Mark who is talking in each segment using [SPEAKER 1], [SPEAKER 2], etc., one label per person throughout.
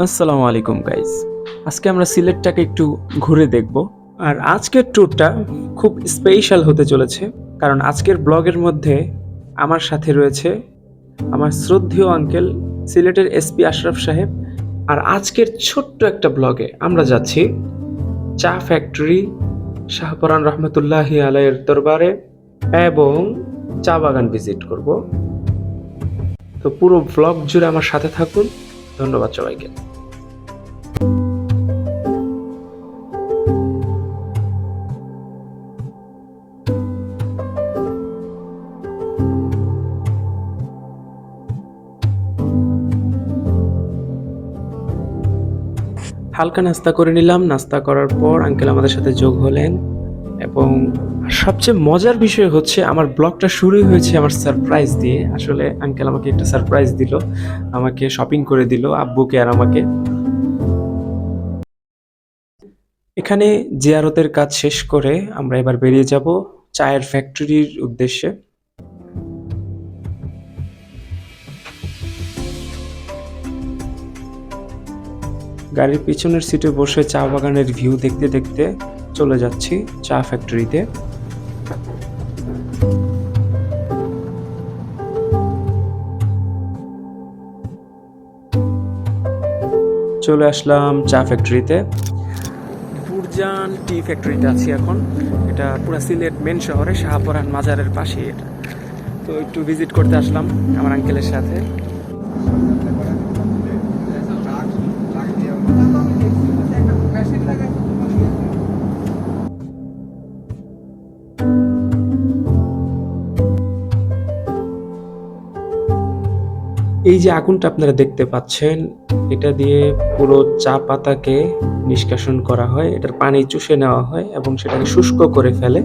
[SPEAKER 1] আসসালামু আলাইকুম গাইস। আজকে আমরা সিলেটটাকে একটু ঘুরে দেখব। আর আজকের ট্যুরটা খুব স্পেশাল হতে চলেছে। কারণ আজকের ব্লগের মধ্যে আমার সাথে রয়েছে আমার শ্রদ্ধেয় আঙ্কেল সিলেটের এসপি আশরাফ সাহেব। আর আজকের ছোট্ট একটা ব্লগে আমরা যাচ্ছি চা ফ্যাক্টরি, শাহপরান রহমতুল্লাহি আলাইয়ের দরবারে এবং চা বাগান ভিজিট করব। তো পুরো ব্লগ জুড়ে আমার সাথে থাকুন। ধন্যবাদ সবাইকে। হালকা নাস্তা করে নিলাম। নাস্তা করার পর আঙ্কেল আমাদের সাথে যোগ হলেন এবং সবচেয়ে মজার বিষয় হচ্ছে আমার ব্লগটা শুরুই হয়েছে আমার সারপ্রাইজ দিয়ে। আসলে আঙ্কেল আমাকে একটা সারপ্রাইজ দিল, আমাকে শপিং করে দিল আব্বুকে আর আমাকে। এখানে জিয়ারতের কাজ শেষ করে আমরা এবার বেরিয়ে যাব চায়ের ফ্যাক্টরির উদ্দেশ্যে। গাড়ির পিছনের সিটে বসে চা বাগানের ভিউ দেখতে দেখতে চলে যাচ্ছি চা ফ্যাক্টরিতে। চলে আসলাম চা ফ্যাক্টরিতে। বুরজান টি ফ্যাক্টরিতে আছি এখন। এটা পুরা সিলেট মেন শহরে শাহপরান মাজারের পাশে এটা। তো একটু ভিজিট করতে আসলাম আমার আঙ্কেলের সাথে। এই যে আগুনটা আপনারা দেখতে পাচ্ছেন, এটা দিয়ে পুরো চা পাতাকে নিষ্কাশন করা হয়, এটার পানি চুষে নেওয়া হয় এবং সেটাকে শুষ্ক করে ফেলে।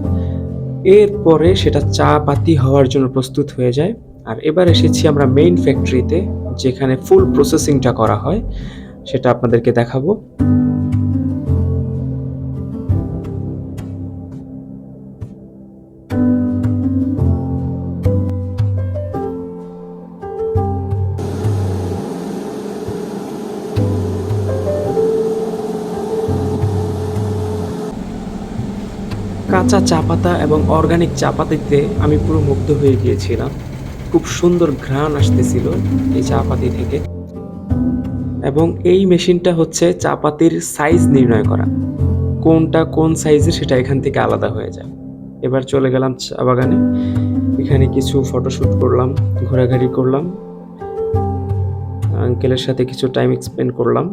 [SPEAKER 1] এরপরে সেটা চা পাতি হওয়ার জন্য প্রস্তুত হয়ে যায়। আর এবার এসেছি আমরা মেইন ফ্যাক্টরিতে, যেখানে ফুল প্রসেসিংটা করা হয়, সেটা আপনাদেরকে দেখাবো। কাঁচা চা পাতা এবং অর্গানিক চা পাতিতে আমি পুরো মুগ্ধ হয়ে গিয়েছিলাম। খুব সুন্দর ঘ্রাণ আসতেছিল এই চা পাতি থেকে। এবং এই মেশিনটা হচ্ছে চা পাতির সাইজ নির্ণয় করা, কোনটা কোন সাইজের সেটা এখান থেকে আলাদা হয়ে যায়। এবার চলে গেলাম চা বাগানে। এখানে কিছু ফটোশ্যুট করলাম, ঘোরাঘুরি করলাম, আঙ্কেলের সাথে কিছু টাইম স্পেন্ড করলাম।